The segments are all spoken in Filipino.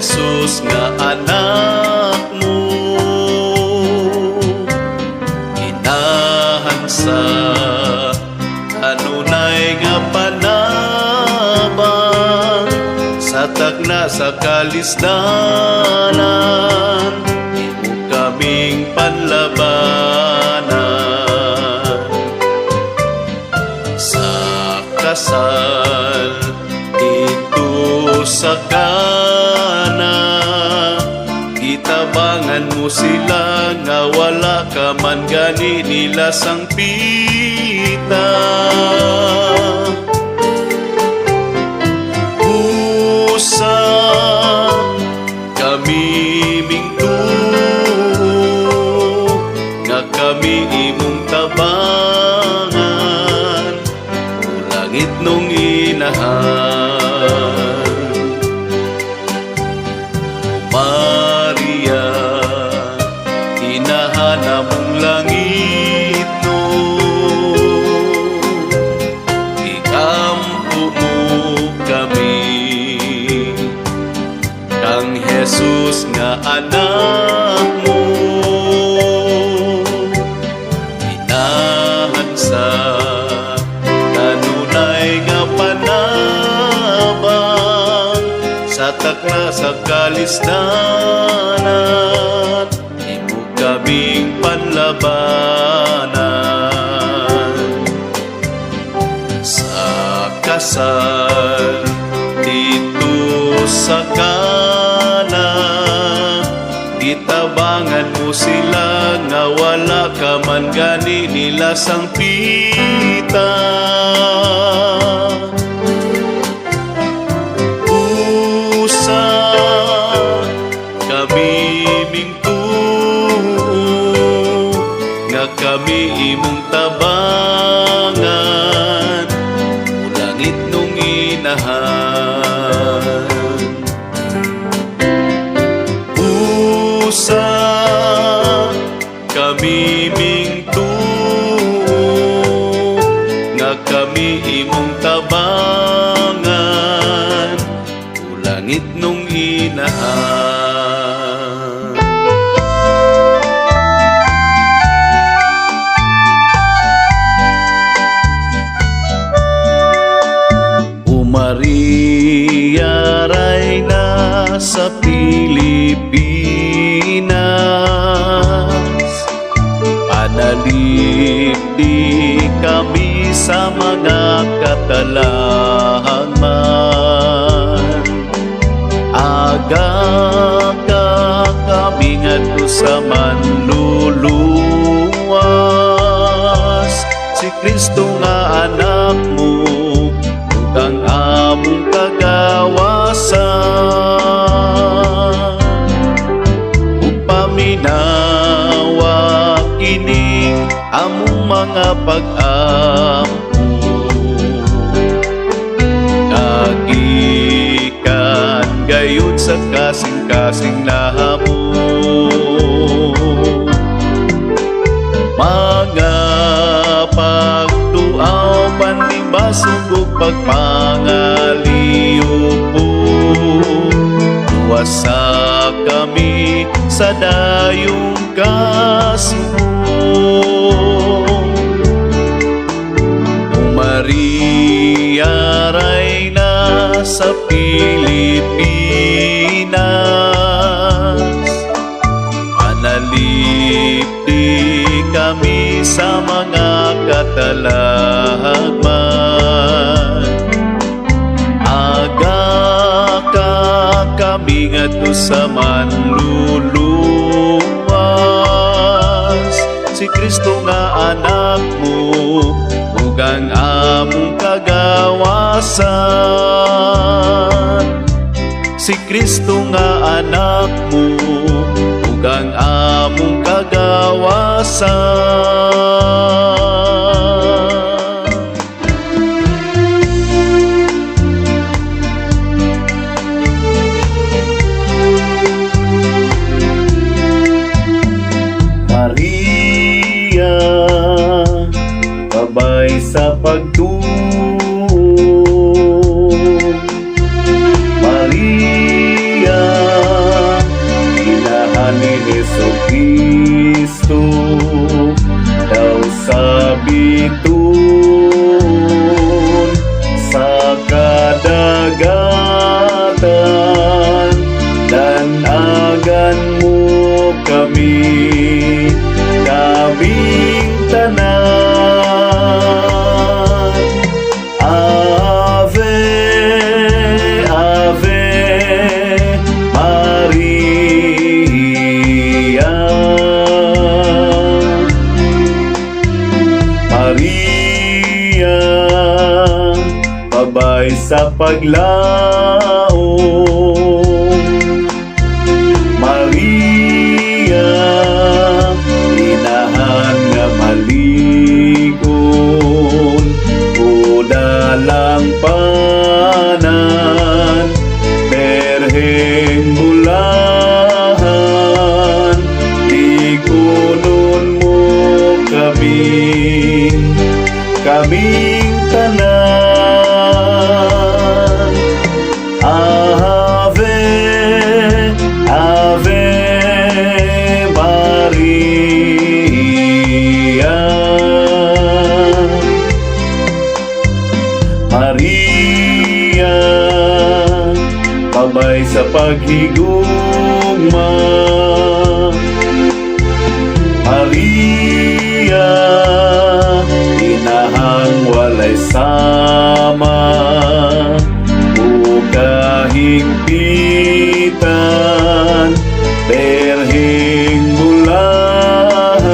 Jesus nga anak mo, inahan sa kanunay nga panabang, sa tagna sa kalisdanan, imo kaming panlabanan. Sa kasal dito sa kana, itabangan mo sila nga wala ka man gani nila sang pita. Usa kami mingtuo nga kami imong tabangan, langit nung inahan. Maria, inahanap mong langit no, ikampo mo kami, kang Jesus nga anak mo, inahan sa kanunay nga panabang, sa takna sa kalisdanan, imo kaming panlabanan. Sa kasal dito sa kana, itabangan mo sila nga wala ka man gani nila sang pita. Usa kami mingtuo nga kami imong tabangan, ulangit nung inahan. Usa kami mingtuo nga kami imong tabangan, ulangit nung inahan. O Maria, Reyna sa Pilipinas, panalipdi kami sa mga katalahan. Aga ka kami ngadto sa manluluwas, si Kristo nga anak mo, ug ang among kagawasan. Ug paminawa kining among mga pag-ampo, kagikan gayon sa kasing-kasing nahamo. Mga pagtuaw panlimbasog ug pagpangaliw po, luwasa kami sa dayong kasubong. O Maria, Reyna sa Pilipinas, panalipdi kami sa mga katalagman. Aga ka kami ngadto sa manluluwas, si Kristo nga anak mo, ug ang among kagawasan. Si Kristo nga anak mo, ug ang among kagawasan. Maria, kabay sa pagtuo. Maria, kadagatan, danaganmu kami, kaming tanan. Ave, Ave Maria. Maria, babay sa paglaom. Maria, inahan nga maligon, udalang panan, berheng bulahan, tigunon mo kami, kaming tanan. Ave, Ave Maria. Maria, babay sa paghigugma. Maria, inahang walay sama, higpitan, berhing bulahan,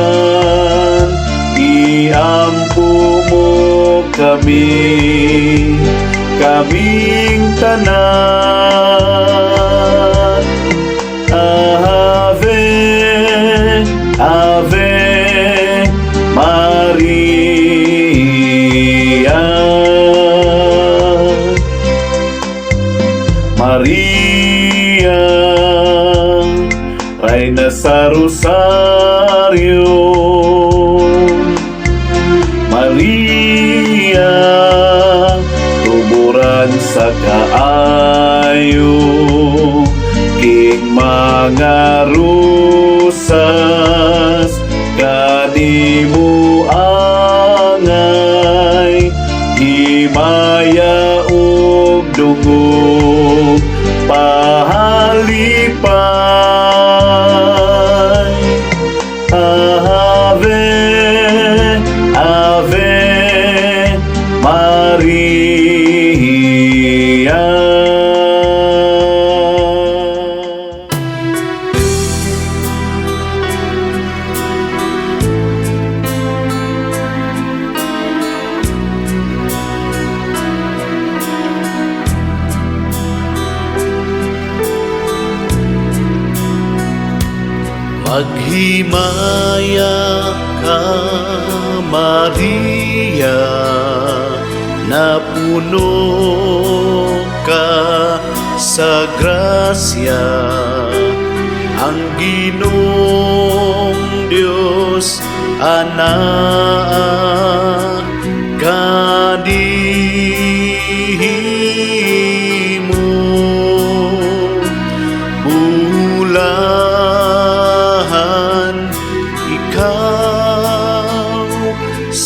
iampu mo kami, kaming tanan. Ave, Ave Maria. Maria, Reina sa Rosario. Maria, tuburan sa kaayo, king mga rusas, kanimu angay, himaya ug dugog, pahalipay. Ave, Ave Maria. Maghimaya ka, Maria, na puno ka sa grasya. Ang Ginoong Diyos anak kadihimo,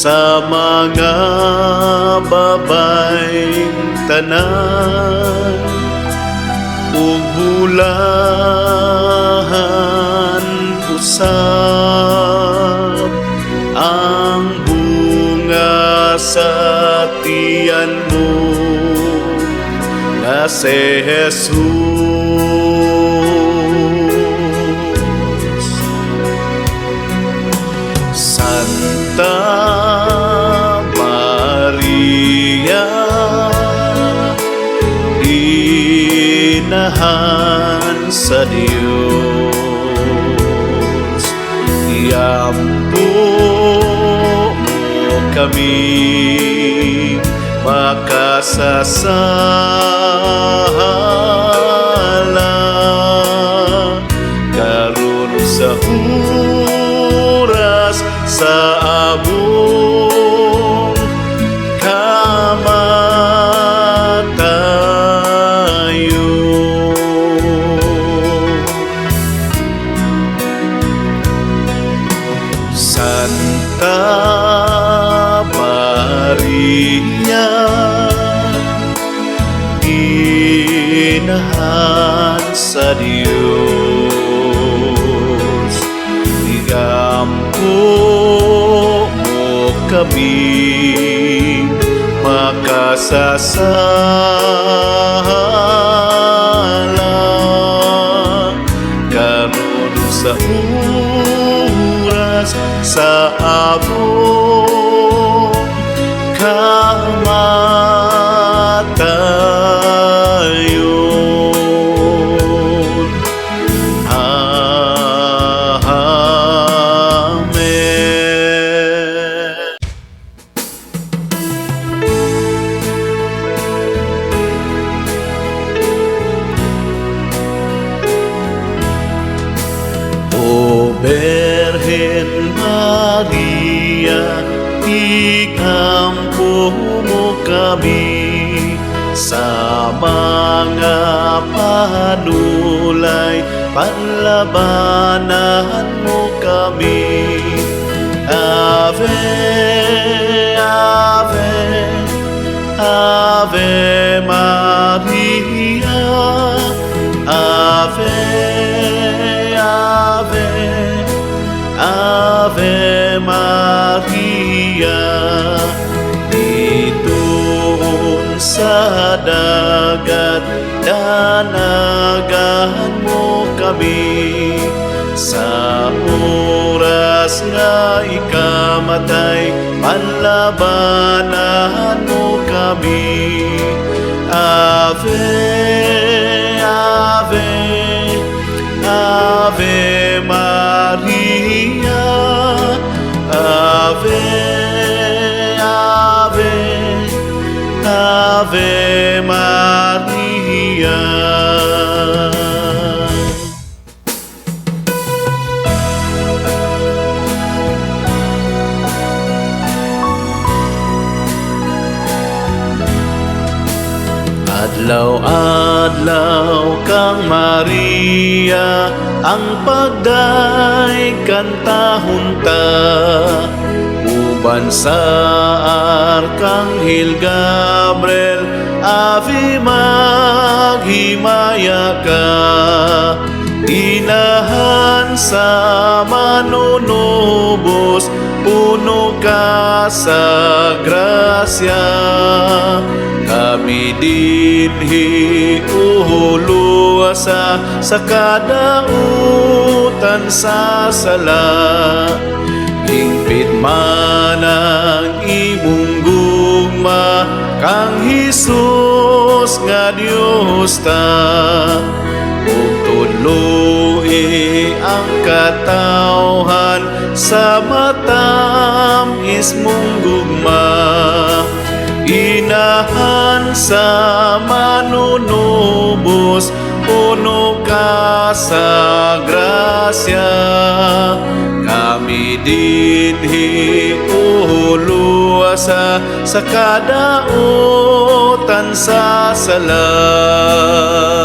sa mga babaeng tanan, ug bulahan usab ang bunga sa tiyan mo, nga si Jesus. Santa Maria, inahan sa Diyos, iampu mo kami, makasasala, karon sa oras sa abong kamatayo. Santa Maria, inahan sa Diyos. Igampo mo kami makasasala, karon sa oras sa among kamatayon. Amen. O Birhen Maria, ikampo mo kami sa mga panulay, panlabanan mo kami. Ave, Ave, Ave Maria, Ave, Ave, Ave Maria. Ditoon sa dagat, danagahan mo kami. Sa oras nga ikamatay, panlabanan mo kami. Ave, Ave, Ave Maria, Ave, Ave, Ave Maria. Adlaw-adlaw kang Maria, ang pagday kantahon ta. Uban sa Arkanghel Gabriel, Ave maghimaya ka. Inahan sa manunubos, puno ka sa grasya. Kami dinhi uhuluasa sa kadautan sa sala. Hingpit man ang imong gugma, kang Hesus nga Dios ta. Ug tudloi ang katawhan sa matamis mong gugma. Inahan sa manunubos, puno ka sa grasya. Kami dinhi uhuluasa sa kadautan sa sala.